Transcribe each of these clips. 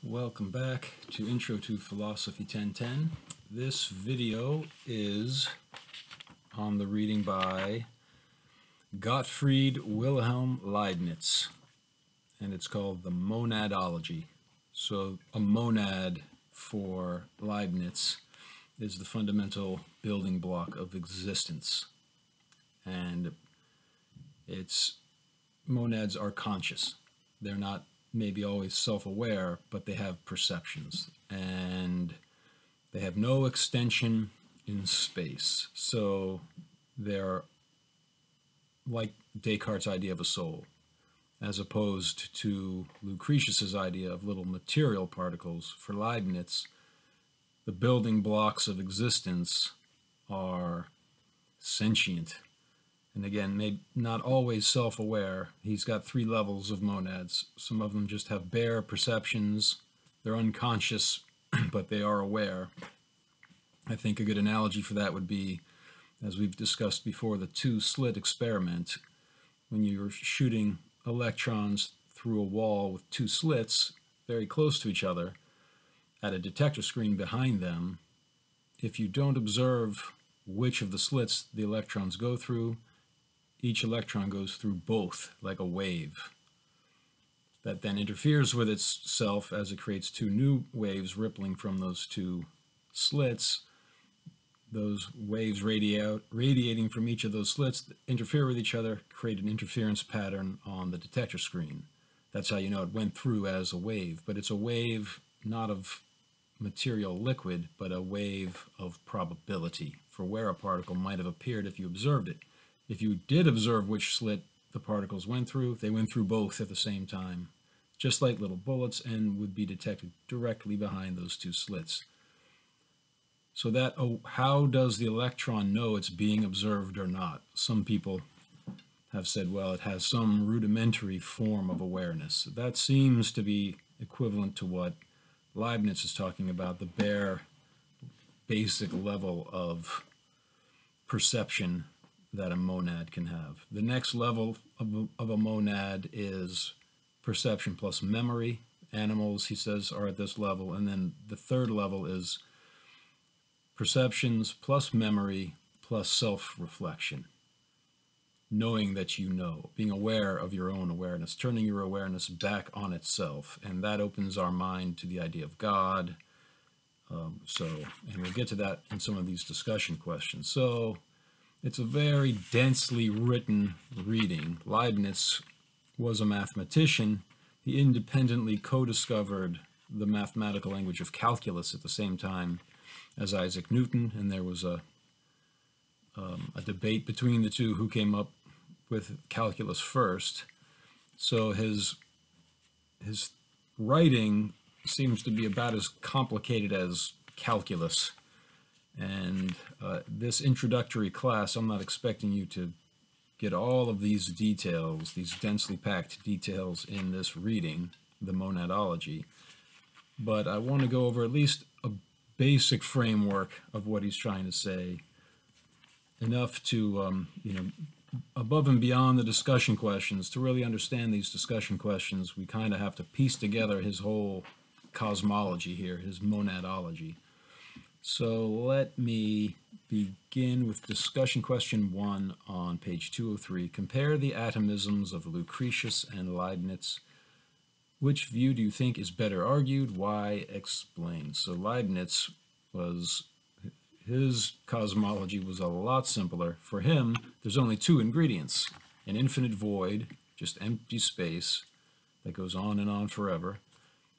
Welcome back to Intro to Philosophy 1010. This video is on the reading by Gottfried Wilhelm Leibniz, and it's called the Monadology. So a monad for Leibniz is the fundamental building block of existence, and monads are conscious. They're not maybe always self-aware, but they have perceptions, and they have no extension in space. So they're like Descartes' idea of a soul, as opposed to Lucretius's idea of little material particles. For Leibniz, the building blocks of existence are sentient. And again, maybe not always self-aware. He's got three levels of monads. Some of them just have bare perceptions. They're unconscious, but they are aware. I think a good analogy for that would be, as we've discussed before, the slit experiment. When you're shooting electrons through a wall with two slits very close to each other at a detector screen behind them, if you don't observe which of the slits the electrons go through, each electron goes through both like a wave that then interferes with itself as it creates two new waves rippling from those two slits. Those waves radiating from each of those slits interfere with each other, create an interference pattern on the detector screen. That's how you know it went through as a wave, but it's a wave not of material liquid, but a wave of probability for where a particle might have appeared if you observed it. If you did observe which slit the particles went through, they went through both at the same time, just like little bullets, and would be detected directly behind those two slits. So that, how does the electron know it's being observed or not? Some people have said, well, it has some rudimentary form of awareness. That seems to be equivalent to what Leibniz is talking about, the bare basic level of perception that a monad can have. The next level of a monad is perception plus memory. Animals, he says, are at this level. And then the third level is perceptions plus memory plus self-reflection. Knowing that you know, being aware of your own awareness, turning your awareness back on itself. And that opens our mind to the idea of God. And we'll get to that in some of these discussion questions. So it's a very densely written reading. Leibniz was a mathematician. He independently co-discovered the mathematical language of calculus at the same time as Isaac Newton, and there was a debate between the two who came up with calculus first. So his writing seems to be about as complicated as calculus. And this introductory class, I'm not expecting you to get all of these details, these densely packed details in this reading, the Monadology, but I want to go over at least a basic framework of what he's trying to say, enough to, above and beyond the discussion questions. To really understand these discussion questions, we kind of have to piece together his whole cosmology here, his monadology. So let me begin with discussion question 1 on page 203. Compare the atomisms of Lucretius and Leibniz. Which view do you think is better argued? Why? Explain. So Leibniz his cosmology was a lot simpler. For him, there's only two ingredients: an infinite void, just empty space that goes on forever,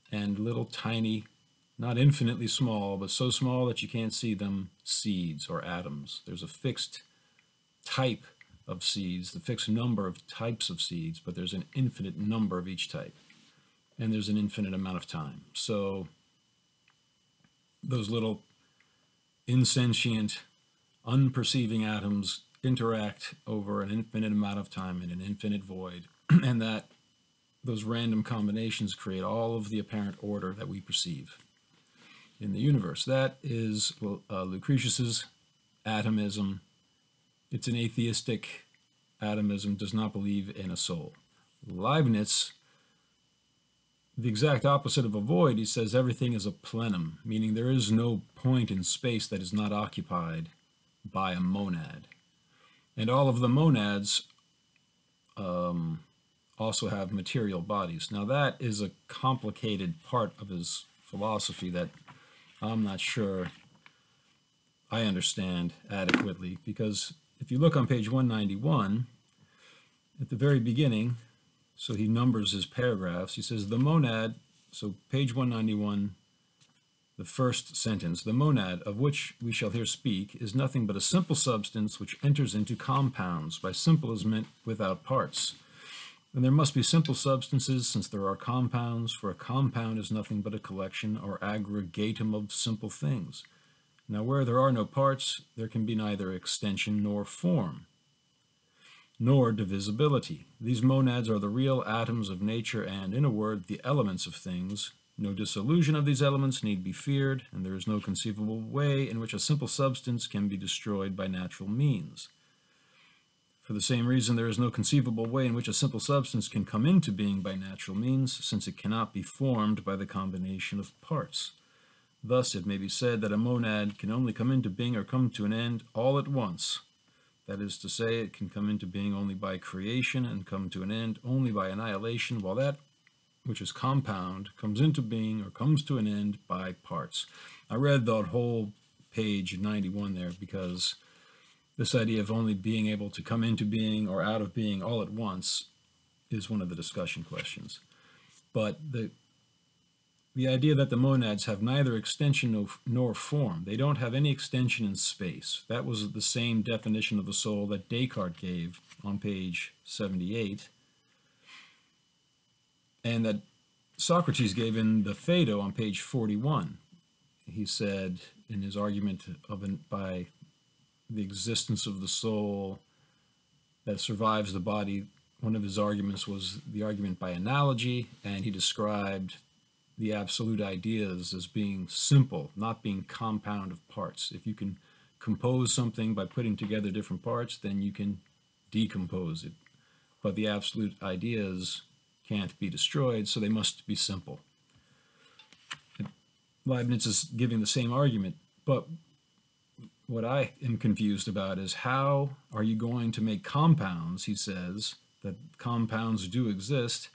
and little tiny, not infinitely small, but so small that you can't see them, seeds or atoms. There's a fixed type of seeds, the fixed number of types of seeds, but there's an infinite number of each type. And there's an infinite amount of time. So those little insentient, unperceiving atoms interact over an infinite amount of time in an infinite void, and that those random combinations create all of the apparent order that we perceive in the universe. That is Lucretius's atomism. It's an atheistic atomism, does not believe in a soul. Leibniz the exact opposite of a void, he says everything is a plenum, meaning there is no point in space that is not occupied by a monad. And all of the monads also have material bodies. Now that is a complicated part of his philosophy that I'm not sure I understand adequately, because if you look on page 191, at the very beginning, so he numbers his paragraphs, he says the monad, so page 191, the first sentence, the monad of which we shall here speak is nothing but a simple substance which enters into compounds. By simple is meant without parts. And there must be simple substances since there are compounds, for a compound is nothing but a collection or aggregatum of simple things. Now where there are no parts, there can be neither extension nor form, nor divisibility. These monads are the real atoms of nature and, in a word, the elements of things. No dissolution of these elements need be feared, and there is no conceivable way in which a simple substance can be destroyed by natural means. For the same reason, there is no conceivable way in which a simple substance can come into being by natural means, since it cannot be formed by the combination of parts. Thus, it may be said that a monad can only come into being or come to an end all at once. That is to say, it can come into being only by creation and come to an end only by annihilation, while that which is compound comes into being or comes to an end by parts. I read that whole page 91 there because this idea of only being able to come into being or out of being all at once is one of the discussion questions. But the idea that the monads have neither extension nor form, they don't have any extension in space. That was the same definition of the soul that Descartes gave on page 78, and that Socrates gave in the Phaedo on page 41. He said in his argument by the existence of the soul that survives the body, one of his arguments was the argument by analogy, and he described the absolute ideas as being simple, not being compound of parts. If you can compose something by putting together different parts, then you can decompose it. But the absolute ideas can't be destroyed, so they must be simple. Leibniz is giving the same argument, but what I am confused about is how are you going to make compounds, he says, that compounds do exist,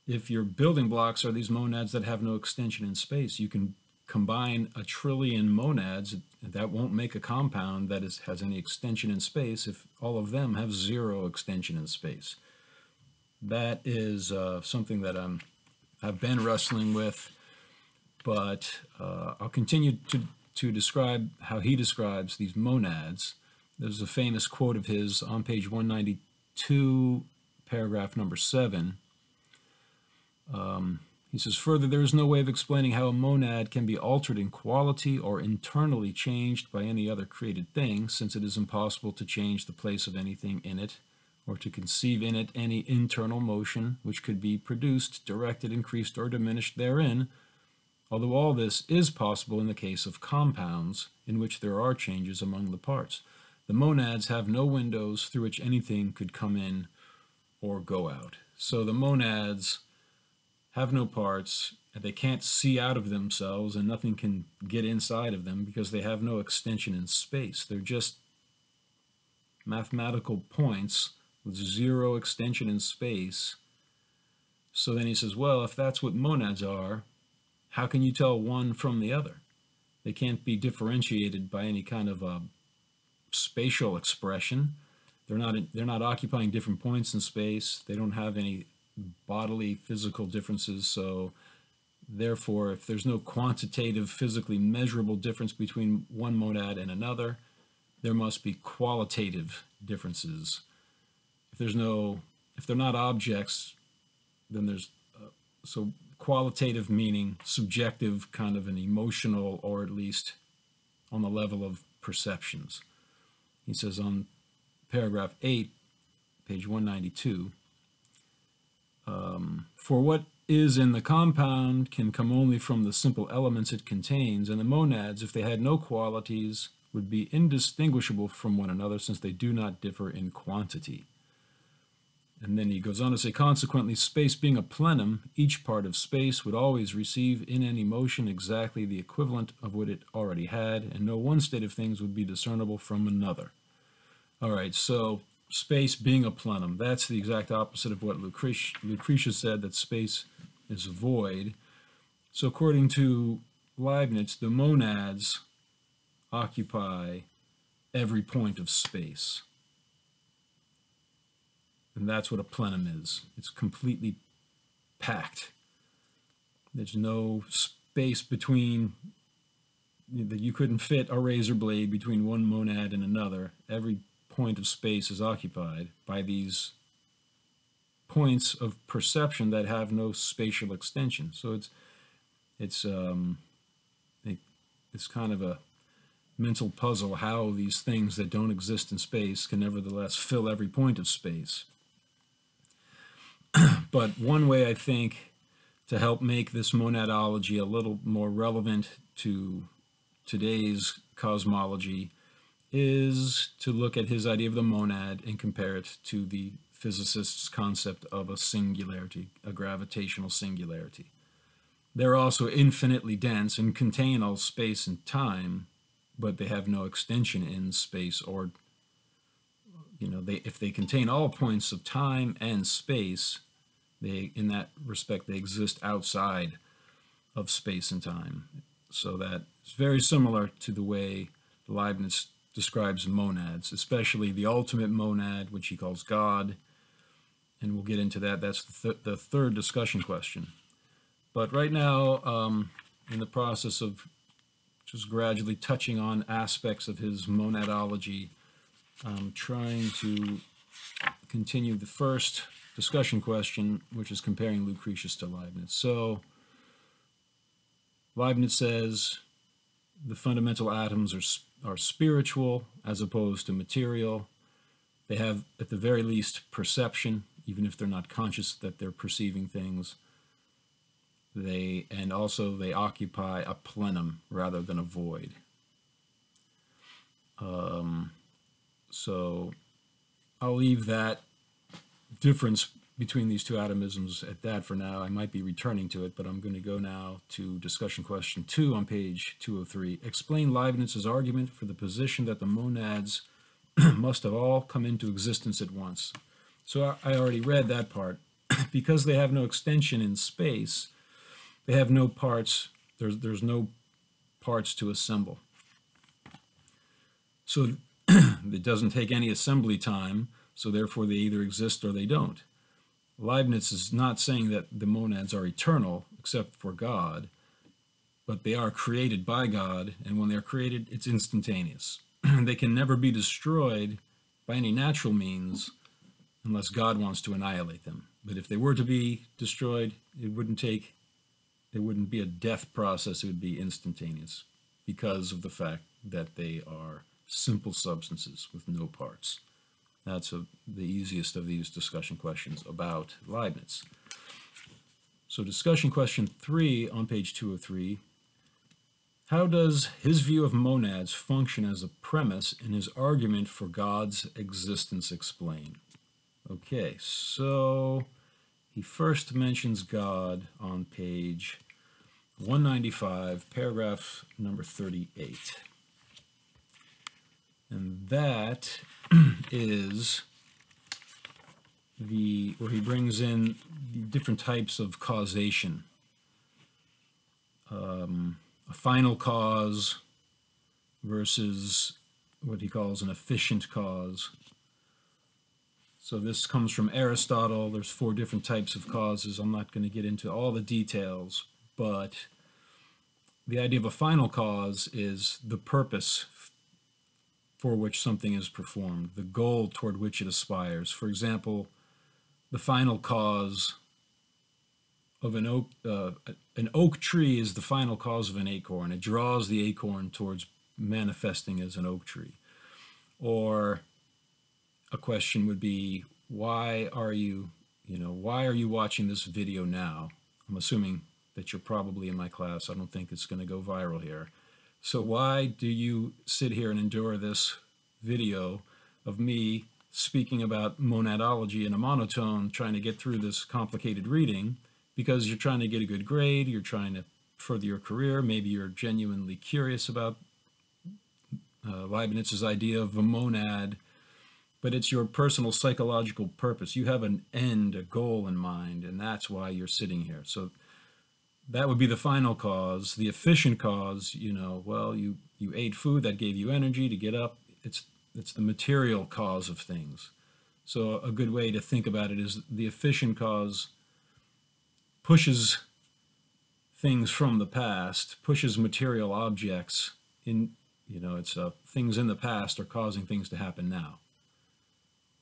if your building blocks are these monads that have no extension in space. You can combine a trillion monads, that won't make a compound that has any extension in space if all of them have zero extension in space. That is something that I've been wrestling with, but I'll continue to describe how he describes these monads. There's a famous quote of his on page 192, paragraph number 7. He says, further, there is no way of explaining how a monad can be altered in quality or internally changed by any other created thing, since it is impossible to change the place of anything in it, or to conceive in it any internal motion which could be produced, directed, increased, or diminished therein, although all this is possible in the case of compounds, in which there are changes among the parts. The monads have no windows through which anything could come in or go out. So the monads have no parts, and they can't see out of themselves, and nothing can get inside of them because they have no extension in space. They're just mathematical points with zero extension in space. So then he says, well, if that's what monads are, how can you tell one from the other? They can't be differentiated by any kind of spatial expression. They're not occupying different points in space. They don't have any bodily physical differences, so therefore if there's no quantitative physically measurable difference between one monad and another, there must be qualitative differences. If they're not objects, then there's so qualitative meaning subjective, kind of an emotional, or at least on the level of perceptions. He says on paragraph 8, page 192, for what is in the compound can come only from the simple elements it contains, and the monads, if they had no qualities, would be indistinguishable from one another, since they do not differ in quantity. And then he goes on to say, consequently, space being a plenum, each part of space would always receive in any motion exactly the equivalent of what it already had, and no one state of things would be discernible from another. All right, so space being a plenum, that's the exact opposite of what Lucretius said, that space is void. So according to Leibniz, the monads occupy every point of space. And that's what a plenum is. It's completely packed. There's no space between, that you couldn't fit a razor blade between one monad and another. Every point of space is occupied by these points of perception that have no spatial extension. So it's kind of a mental puzzle how these things that don't exist in space can nevertheless fill every point of space. But one way, I think, to help make this monadology a little more relevant to today's cosmology is to look at his idea of the monad and compare it to the physicist's concept of a singularity, a gravitational singularity. They're also infinitely dense and contain all space and time, but they have no extension in space, or, if they contain all points of time and space, in that respect, they exist outside of space and time. So that's very similar to the way Leibniz describes monads, especially the ultimate monad, which he calls God. And we'll get into that. That's the third discussion question. But right now, in the process of just gradually touching on aspects of his monadology, I'm trying to continue the first discussion question, which is comparing Lucretius to Leibniz. So Leibniz says the fundamental atoms are spiritual as opposed to material. They have, at the very least, perception, even if they're not conscious that they're perceiving things. And also they occupy a plenum rather than a void. So I'll leave that difference between these two atomisms at that for now. I might be returning to it, but I'm going to go now to discussion question 2 on page 203. Explain Leibniz's argument for the position that the monads must have all come into existence at once. So I already read that part. Because they have no extension in space, they have no parts. There's no parts to assemble. So it doesn't take any assembly time, so therefore they either exist or they don't. Leibniz is not saying that the monads are eternal, except for God, but they are created by God, and when they're created, it's instantaneous. They can never be destroyed by any natural means unless God wants to annihilate them. But if they were to be destroyed, it wouldn't be a death process, it would be instantaneous, because of the fact that they are simple substances with no parts. That's the easiest of these discussion questions about Leibniz. So discussion question 3 on page 203. How does his view of monads function as a premise in his argument for God's existence explain? Okay, so he first mentions God on page 195, paragraph number 38. And that is where he brings in different types of causation. A final cause versus what he calls an efficient cause. So this comes from Aristotle. There's 4 different types of causes. I'm not going to get into all the details, but the idea of a final cause is the purpose for which something is performed, the goal toward which it aspires. For example, the final cause of an oak tree is the final cause of an acorn. It draws the acorn towards manifesting as an oak tree. Or a question would be, why are you watching this video now? I'm assuming that you're probably in my class. I don't think it's going to go viral here. So why do you sit here and endure this video of me speaking about monadology in a monotone, trying to get through this complicated reading because you're trying to get a good grade, you're trying to further your career, maybe you're genuinely curious about Leibniz's idea of a monad, but it's your personal psychological purpose. You have an end, a goal in mind, and that's why you're sitting here. So that would be the final cause. The efficient cause, well, you ate food that gave you energy to get up. It's the material cause of things. So a good way to think about it is the efficient cause pushes things from the past, pushes material objects in, it's things in the past are causing things to happen now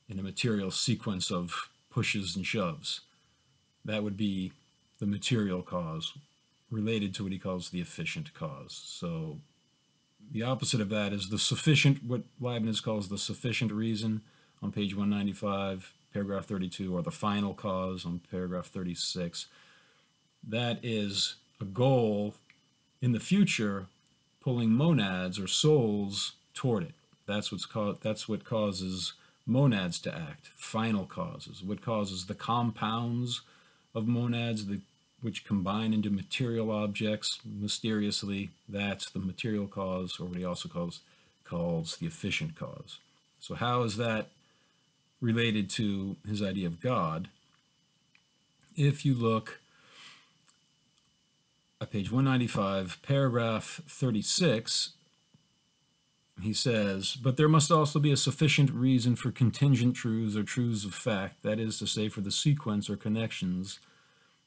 in a material sequence of pushes and shoves. That would be the material cause related to what he calls the efficient cause. So the opposite of that is the sufficient, what Leibniz calls the sufficient reason on page 195, paragraph 32, or the final cause on paragraph 36. That is a goal in the future pulling monads or souls toward it. That's what causes monads to act, final causes. What causes the compounds of monads, which combine into material objects mysteriously, that's the material cause, or what he also calls the efficient cause. So how is that related to his idea of God? If you look at page 195, paragraph 36, he says, but there must also be a sufficient reason for contingent truths or truths of fact, that is to say, for the sequence or connections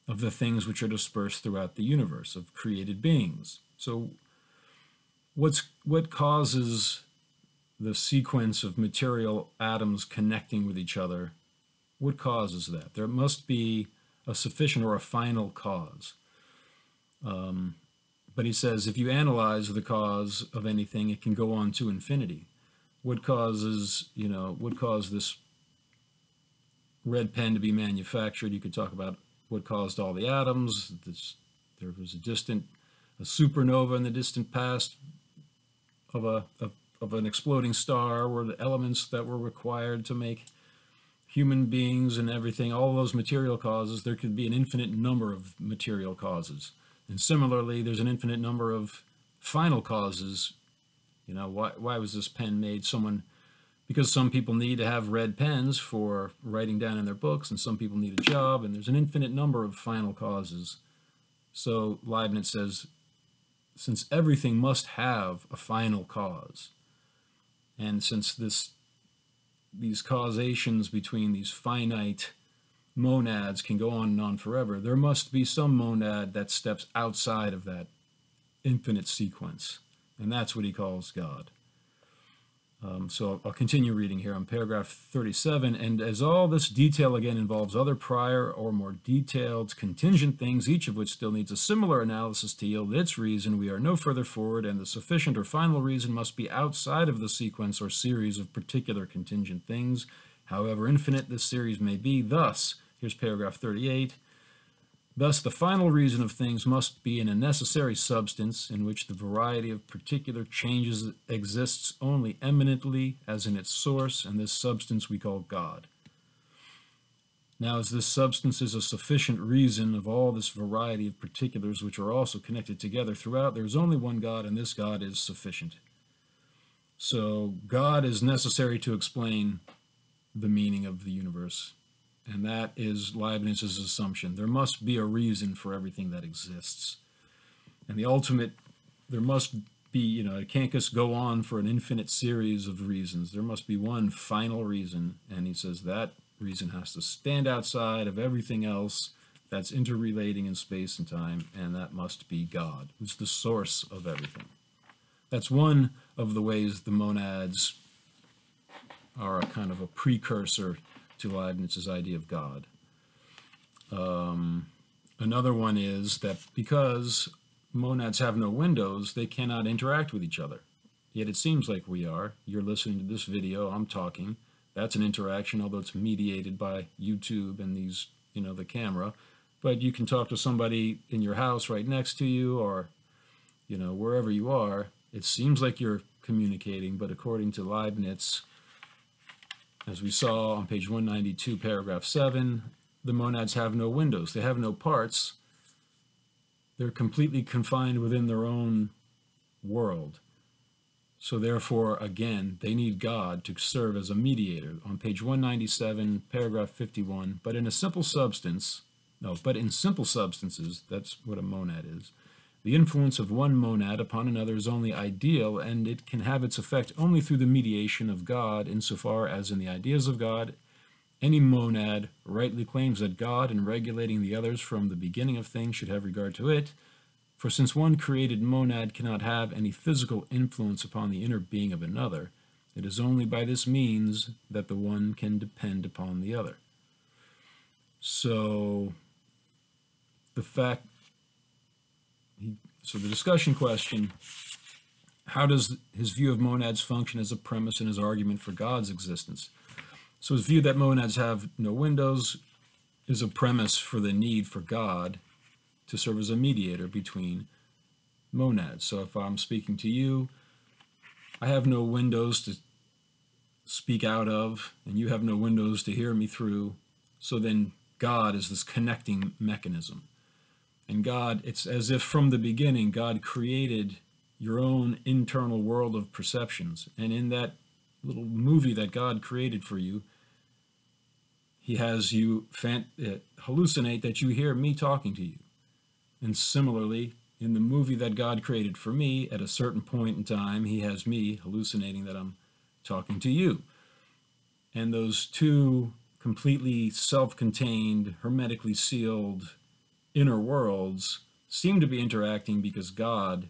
of the things which are dispersed throughout the universe of created beings. So what causes the sequence of material atoms connecting with each other? What causes that? There must be a sufficient or a final cause. But he says if you analyze the cause of anything, it can go on to infinity. What caused this red pen to be manufactured? You could talk about what caused all the atoms. There was a supernova in the distant past of an exploding star, were the elements that were required to make human beings and everything, all those material causes. There could be an infinite number of material causes. And similarly, there's an infinite number of final causes. Why was this pen made? Because some people need to have red pens for writing down in their books, and some people need a job, and there's an infinite number of final causes. So Leibniz says, since everything must have a final cause, and since these causations between these finite monads can go on and on forever, there must be some monad that steps outside of that infinite sequence, and that's what he calls God. So I'll continue reading here on paragraph 37. And as all this detail again involves other prior or more detailed contingent things, each of which still needs a similar analysis to yield its reason, we are no further forward, and the sufficient or final reason must be outside of the sequence or series of particular contingent things, however infinite this series may be. Thus, here's paragraph 38. Thus, the final reason of things must be in a necessary substance in which the variety of particular changes exists only eminently as in its source, and this substance we call God. Now, as this substance is a sufficient reason of all this variety of particulars which are also connected together throughout, there is only one God, and this God is sufficient. So God is necessary to explain the meaning of the universe. And that is Leibniz's assumption. There must be a reason for everything that exists. And the ultimate, there must be, it can't just go on for an infinite series of reasons. There must be one final reason. And he says that reason has to stand outside of everything else that's interrelating in space and time, and that must be God, who's the source of everything. That's one of the ways the monads are a kind of a precursor to Leibniz's idea of God. Another one is that because monads have no windows, they cannot interact with each other. Yet it seems like we are. You're listening to this video, I'm talking. That's an interaction, although it's mediated by YouTube and these, the camera. But you can talk to somebody in your house right next to you, or, wherever you are. It seems like you're communicating, but according to Leibniz, As we saw on page 192, paragraph 7, the monads have no windows. They have no parts. They're completely confined within their own world. So therefore, again, they need God to serve as a mediator. On page 197, paragraph 51, but in simple substances, that's what a monad is. The influence of one monad upon another is only ideal, and it can have its effect only through the mediation of God, insofar as in the ideas of God, any monad rightly claims that God, in regulating the others from the beginning of things, should have regard to it. For since one created monad cannot have any physical influence upon the inner being of another, it is only by this means that the one can depend upon the other. So the discussion question, how does his view of monads function as a premise in his argument for God's existence? So his view that monads have no windows is a premise for the need for God to serve as a mediator between monads. So if I'm speaking to you, I have no windows to speak out of, and you have no windows to hear me through. So then God is this connecting mechanism. And God, it's as if from the beginning, God created your own internal world of perceptions. And in that little movie that God created for you, he has you hallucinate that you hear me talking to you. And similarly, in the movie that God created for me, at a certain point in time, he has me hallucinating that I'm talking to you. And those two completely self-contained, hermetically sealed inner worlds seem to be interacting because God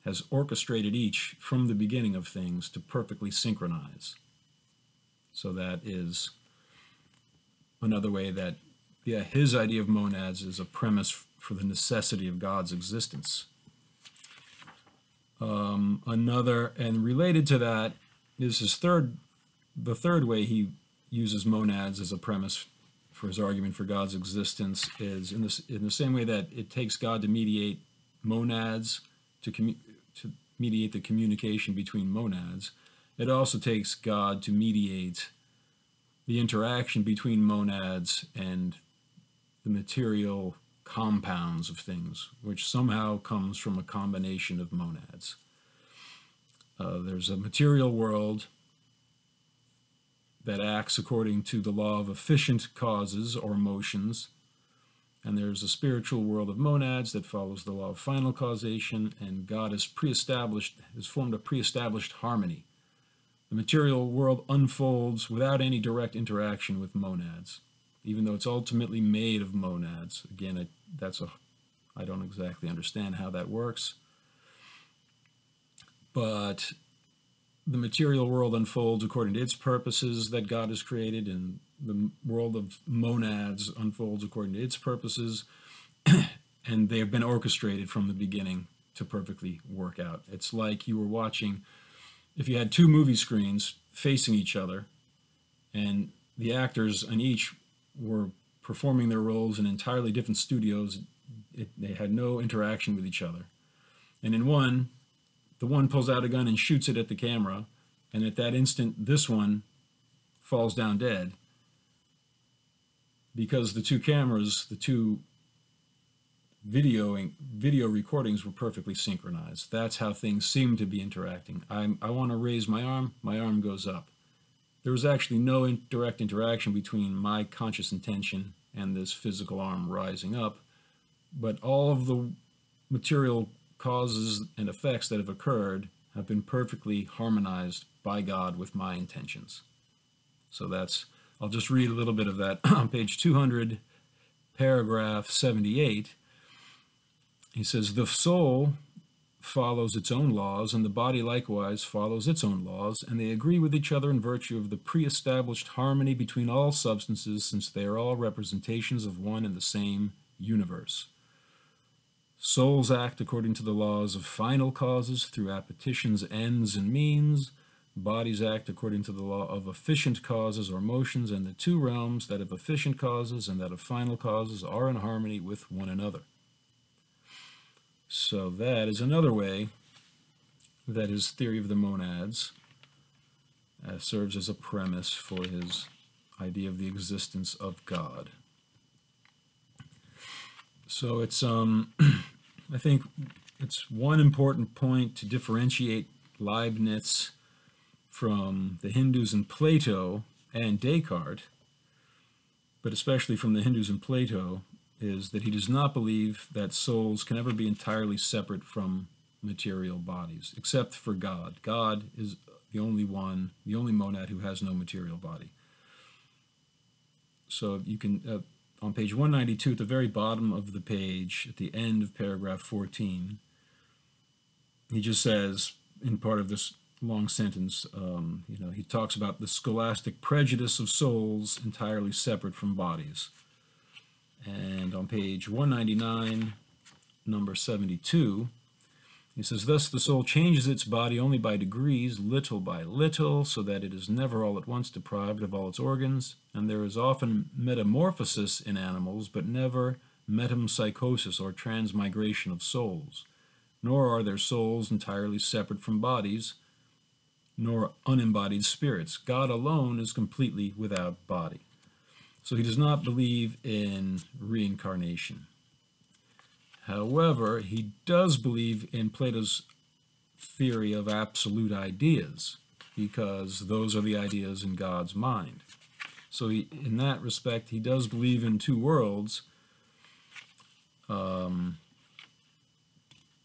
has orchestrated each from the beginning of things to perfectly synchronize. So that is another way that, his idea of monads is a premise for the necessity of God's existence. Another, and related to that, is the third way he uses monads as a premise for his argument for God's existence is in the same way that it takes God to mediate monads, to mediate the communication between monads. It also takes God to mediate the interaction between monads and the material compounds of things, which somehow comes from a combination of monads. There's a material world that acts according to the law of efficient causes or motions, and there's a spiritual world of monads that follows the law of final causation, and God has formed a pre-established harmony. The material world unfolds without any direct interaction with monads, even though it's ultimately made of monads. Again, I don't exactly understand how that works, but the material world unfolds according to its purposes that God has created, and the world of monads unfolds according to its purposes, and they have been orchestrated from the beginning to perfectly work out. It's like you were watching, if you had two movie screens facing each other, and the actors on each were performing their roles in entirely different studios, they had no interaction with each other. And in one, the one pulls out a gun and shoots it at the camera, and at that instant, this one falls down dead, because the two cameras, the two video recordings were perfectly synchronized. That's how things seem to be interacting. I want to raise my arm goes up. There was actually no direct interaction between my conscious intention and this physical arm rising up, but all of the material causes and effects that have occurred have been perfectly harmonized by God with my intentions. So I'll just read a little bit of that on page 200, paragraph 78. He says, the soul follows its own laws, and the body likewise follows its own laws, and they agree with each other in virtue of the pre-established harmony between all substances, since they are all representations of one and the same universe. Souls act according to the laws of final causes through appetitions, ends, and means. Bodies act according to the law of efficient causes or motions, and the two realms, that of efficient causes and that of final causes, are in harmony with one another. So that is another way that his theory of the monads serves as a premise for his idea of the existence of God. So it's I think it's one important point to differentiate Leibniz from the Hindus and Plato and Descartes, but especially from the Hindus and Plato, is that he does not believe that souls can ever be entirely separate from material bodies, except for God. God is the only one, the only monad who has no material body. So you can, on page 192, at the very bottom of the page, at the end of paragraph 14, he just says, in part of this long sentence, he talks about the scholastic prejudice of souls entirely separate from bodies. And on page 199, number 72, he says, thus the soul changes its body only by degrees, little by little, so that it is never all at once deprived of all its organs, and there is often metamorphosis in animals, but never metempsychosis or transmigration of souls. Nor are their souls entirely separate from bodies, nor unembodied spirits. God alone is completely without body. So he does not believe in reincarnation. However, he does believe in Plato's theory of absolute ideas, because those are the ideas in God's mind. So in that respect, he does believe in two worlds,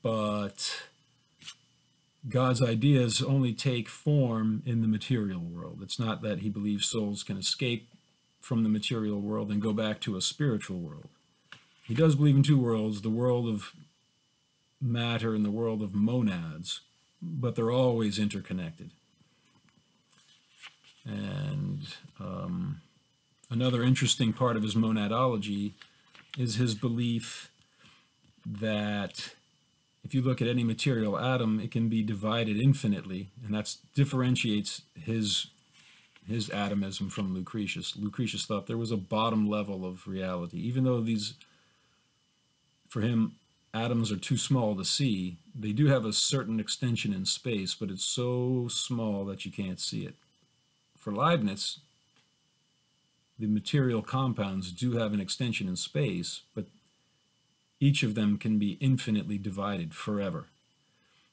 but God's ideas only take form in the material world. It's not that he believes souls can escape from the material world and go back to a spiritual world. He does believe in two worlds, the world of matter and the world of monads, but they're always interconnected. And another interesting part of his monadology is his belief that if you look at any material atom, it can be divided infinitely, and that differentiates his atomism from Lucretius. Lucretius thought there was a bottom level of reality. Even though these, for him, atoms are too small to see, they do have a certain extension in space, but it's so small that you can't see it. For Leibniz, the material compounds do have an extension in space, but each of them can be infinitely divided forever.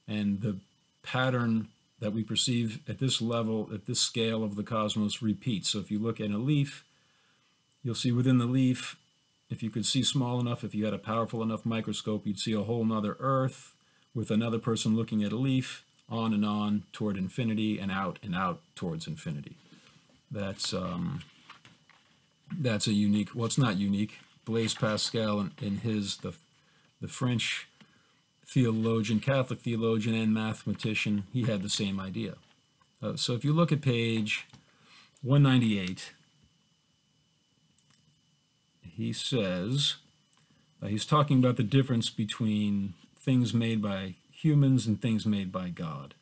And the pattern that we perceive at this level, at this scale of the cosmos, repeats. So if you look at a leaf, you'll see within the leaf, if you could see small enough, if you had a powerful enough microscope, you'd see a whole nother earth with another person looking at a leaf, on toward infinity and out towards infinity. That's a unique, well, it's not unique. Blaise Pascal, in his, the French theologian, Catholic theologian and mathematician, he had the same idea. So if you look at page 198, he says, he's talking about the difference between things made by humans and things made by God.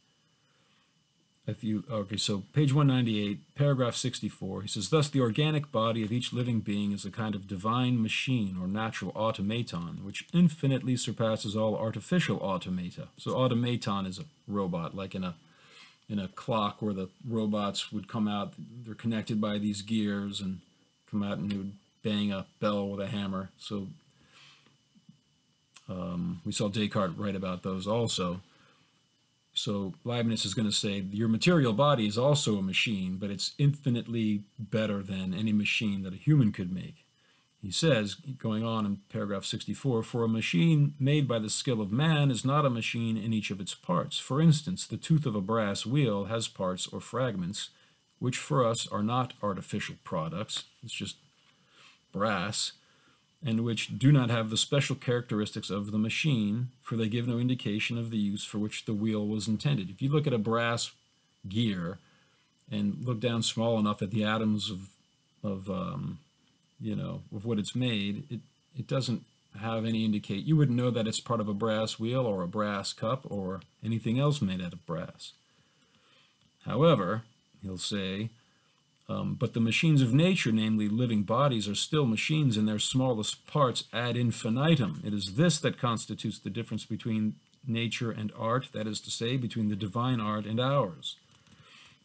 So page 198, paragraph 64, he says, thus the organic body of each living being is a kind of divine machine or natural automaton, which infinitely surpasses all artificial automata. So automaton is a robot, like in a clock where the robots would come out, they're connected by these gears and come out and they would bang a bell with a hammer. So we saw Descartes write about those also. So Leibniz is going to say your material body is also a machine, but it's infinitely better than any machine that a human could make. He says, going on in paragraph 64, for a machine made by the skill of man is not a machine in each of its parts. For instance, the tooth of a brass wheel has parts or fragments, which for us are not artificial products, it's just brass, and which do not have the special characteristics of the machine, for they give no indication of the use for which the wheel was intended. If you look at a brass gear and look down small enough at the atoms of what it's made, it doesn't have any indicate. You wouldn't know that it's part of a brass wheel or a brass cup or anything else made out of brass. However, he'll say, but the machines of nature, namely living bodies, are still machines in their smallest parts ad infinitum. It is this that constitutes the difference between nature and art, that is to say, between the divine art and ours.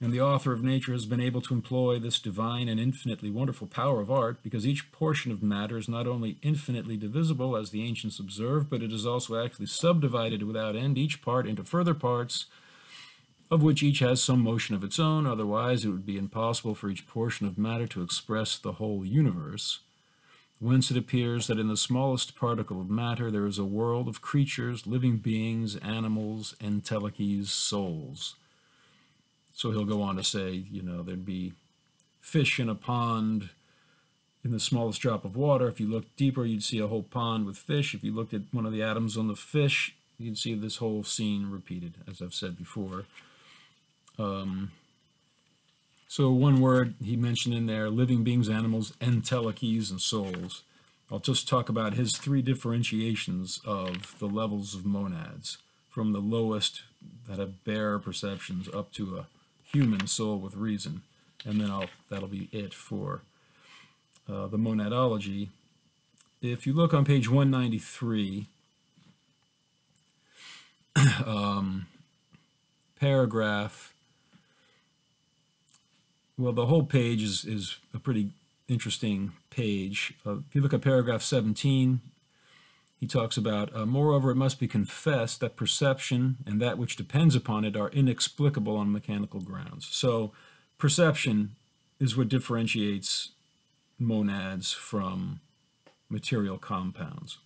And the author of nature has been able to employ this divine and infinitely wonderful power of art, because each portion of matter is not only infinitely divisible, as the ancients observed, but it is also actually subdivided without end, each part into further parts, of which each has some motion of its own. Otherwise, it would be impossible for each portion of matter to express the whole universe. Whence it appears that in the smallest particle of matter there is a world of creatures, living beings, animals, entelechies, souls. So he'll go on to say, there'd be fish in a pond in the smallest drop of water. If you look deeper, you'd see a whole pond with fish. If you looked at one of the atoms on the fish, you'd see this whole scene repeated, as I've said before. So one word he mentioned in there, living beings, animals, entelechies, and souls. I'll just talk about his three differentiations of the levels of monads, from the lowest that have bare perceptions up to a human soul with reason. And then that'll be it for the Monadology. If you look on page 193, paragraph, well, the whole page is a pretty interesting page. If you look at paragraph 17, he talks about, moreover, it must be confessed that perception and that which depends upon it are inexplicable on mechanical grounds. So perception is what differentiates monads from material compounds.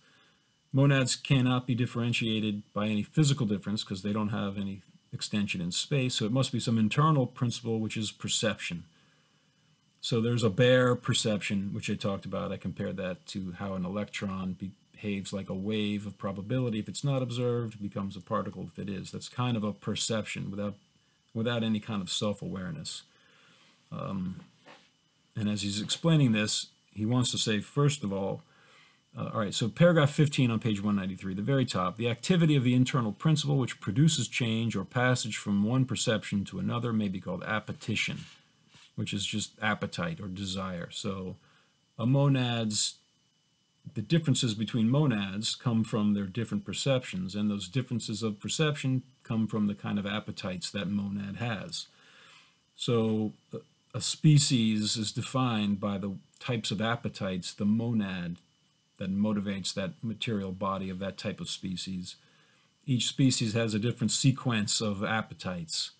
Monads cannot be differentiated by any physical difference because they don't have any extension in space, so it must be some internal principle, which is perception. So there's a bare perception, which I talked about. I compared that to how an electron behaves like a wave of probability. If it's not observed, it becomes a particle if it is. That's kind of a perception without any kind of self-awareness. And as he's explaining this, he wants to say, first of all, all right, so paragraph 15 on page 193, the very top, the activity of the internal principle which produces change or passage from one perception to another may be called appetition, which is just appetite or desire. So the differences between monads come from their different perceptions, and those differences of perception come from the kind of appetites that monad has. So a species is defined by the types of appetites the monad that motivates that material body of that type of species. Each species has a different sequence of appetites,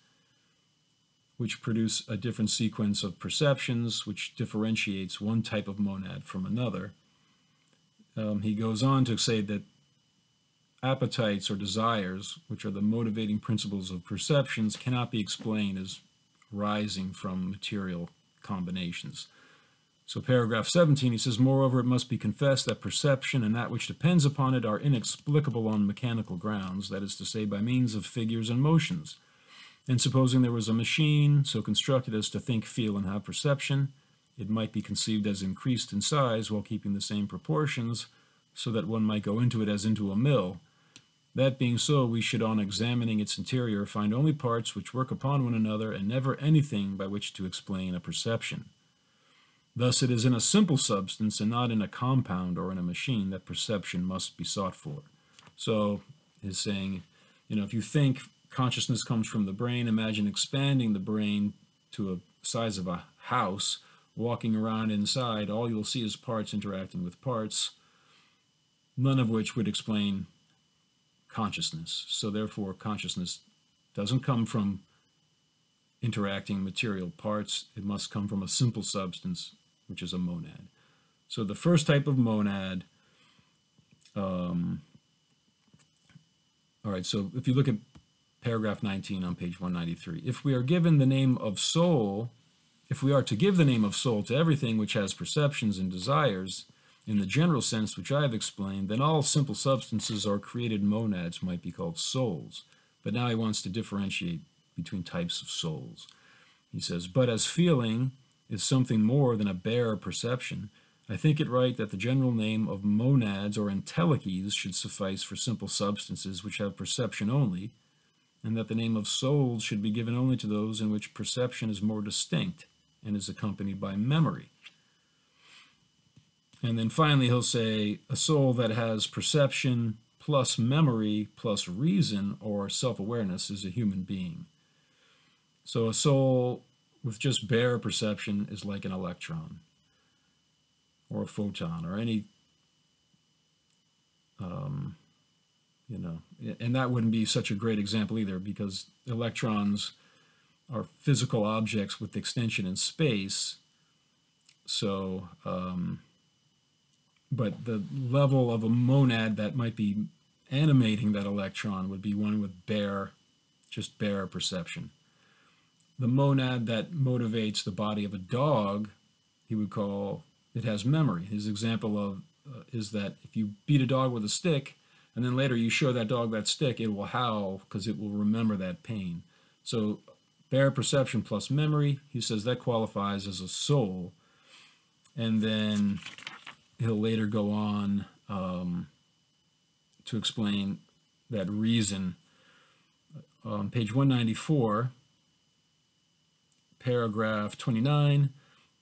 which produce a different sequence of perceptions, which differentiates one type of monad from another. He goes on to say that appetites or desires, which are the motivating principles of perceptions, cannot be explained as rising from material combinations. So paragraph 17, he says, moreover, it must be confessed that perception and that which depends upon it are inexplicable on mechanical grounds, that is to say, by means of figures and motions. And supposing there was a machine so constructed as to think, feel, and have perception, it might be conceived as increased in size while keeping the same proportions, so that one might go into it as into a mill. That being so, we should, on examining its interior, find only parts which work upon one another, and never anything by which to explain a perception. Thus it is in a simple substance and not in a compound or in a machine that perception must be sought for. So he's saying, if you think consciousness comes from the brain, imagine expanding the brain to a size of a house, walking around inside, all you'll see is parts interacting with parts, none of which would explain consciousness. So therefore, consciousness doesn't come from interacting material parts. It must come from a simple substance, which is a monad. So the first type of monad, all right, so if you look at paragraph 19 on page 193, if we are given the name of soul, if we are to give the name of soul to everything which has perceptions and desires, in the general sense which I have explained, then all simple substances or created monads might be called souls. But now he wants to differentiate between types of souls. He says, but as feeling is something more than a bare perception, I think it right that the general name of monads or entelechies should suffice for simple substances which have perception only, and that the name of souls should be given only to those in which perception is more distinct and is accompanied by memory. And then finally he'll say, a soul that has perception plus memory plus reason or self-awareness is a human being. So a soul with just bare perception is like an electron or a photon or any, you know, and that wouldn't be such a great example either, because electrons are physical objects with extension in space. So, but the level of a monad that might be animating that electron would be one with bare, just bare perception. The monad that motivates the body of a dog, he would call, it has memory. His example of is that if you beat a dog with a stick, and then later you show that dog that stick, it will howl because it will remember that pain. So bare perception plus memory, he says that qualifies as a soul. And then he'll later go on to explain that reason. On page 194, paragraph 29,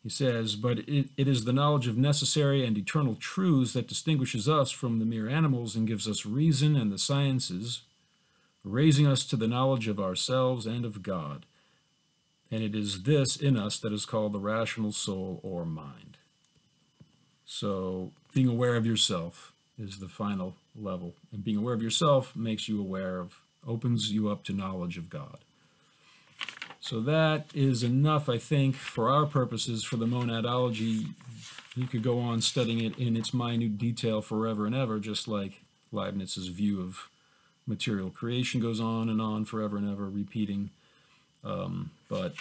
he says, but it is the knowledge of necessary and eternal truths that distinguishes us from the mere animals and gives us reason and the sciences, raising us to the knowledge of ourselves and of God. And it is this in us that is called the rational soul or mind. So being aware of yourself is the final level. And being aware of yourself makes you aware of, opens you up to knowledge of God. So that is enough, I think, for our purposes for the monadology. You could go on studying it in its minute detail forever and ever, just like Leibniz's view of material creation goes on forever and ever, repeating. But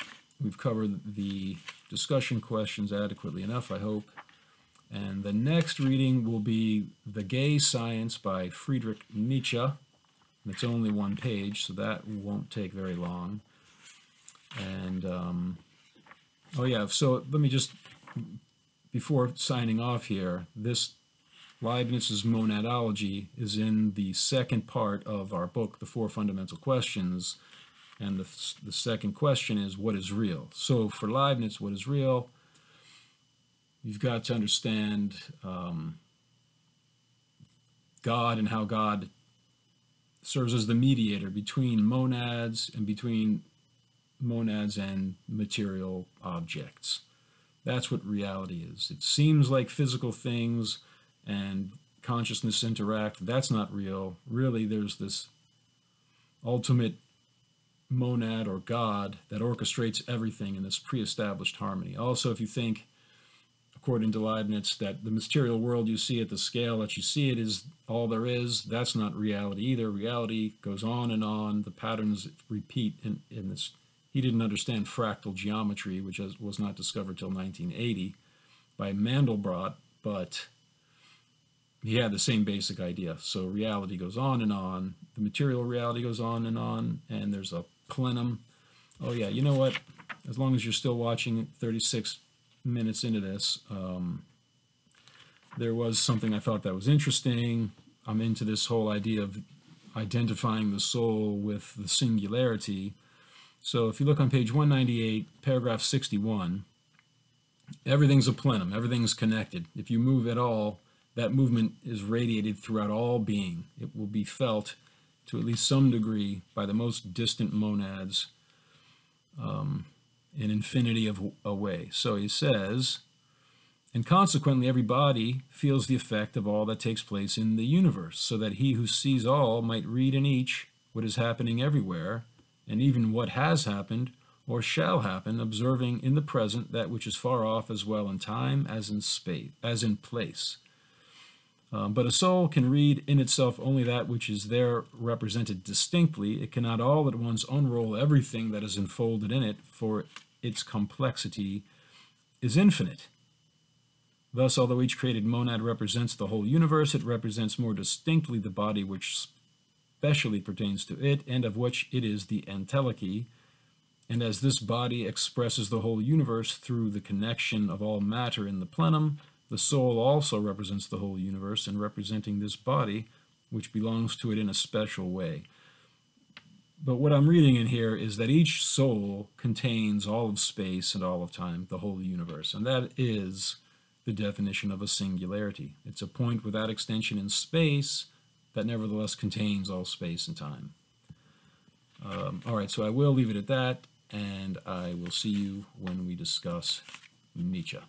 we've covered the discussion questions adequately enough, I hope. And the next reading will be The Gay Science by Friedrich Nietzsche. It's only one page, so that won't take very long. And, oh yeah, so let me just, before signing off here, this Leibniz's Monadology is in the second part of our book, The Four Fundamental Questions. And the second question is, what is real? So for Leibniz, what is real? You've got to understand God and how God serves as the mediator between monads and material objects. That's what reality is. It seems like physical things and consciousness interact. That's not real. Really, there's this ultimate monad or God that orchestrates everything in this pre-established harmony. Also, if you think, according to Leibniz, that the material world you see at the scale that you see it is all there is, that's not reality either. Reality goes on and on. The patterns repeat in this. He didn't understand fractal geometry, which was not discovered till 1980 by Mandelbrot, but he had the same basic idea. So reality goes on and on. The material reality goes on, and there's a plenum. Oh yeah, you know what? As long as you're still watching 36 minutes into this, there was something I thought that was interesting. I'm into this whole idea of identifying the soul with the singularity. So if you look on page 198, paragraph 61, everything's a plenum, everything's connected. If you move at all, that movement is radiated throughout all being. It will be felt to at least some degree by the most distant monads an infinity of away. So he says, and consequently every body feels the effect of all that takes place in the universe, so that he who sees all might read in each what is happening everywhere, and even what has happened or shall happen, observing in the present that which is far off as well in time as in space, as in place. But a soul can read in itself only that which is there represented distinctly. It cannot all at once unroll everything that is enfolded in it, for its complexity is infinite. Thus, although each created monad represents the whole universe, it represents more distinctly the body which specially pertains to it, and of which it is the entelechy. And as this body expresses the whole universe through the connection of all matter in the plenum, the soul also represents the whole universe in representing this body, which belongs to it in a special way. But what I'm reading in here is that each soul contains all of space and all of time, the whole universe. And that is the definition of a singularity. It's a point without extension in space that nevertheless contains all space and time. All right, so I will leave it at that. and I will see you when we discuss Nietzsche.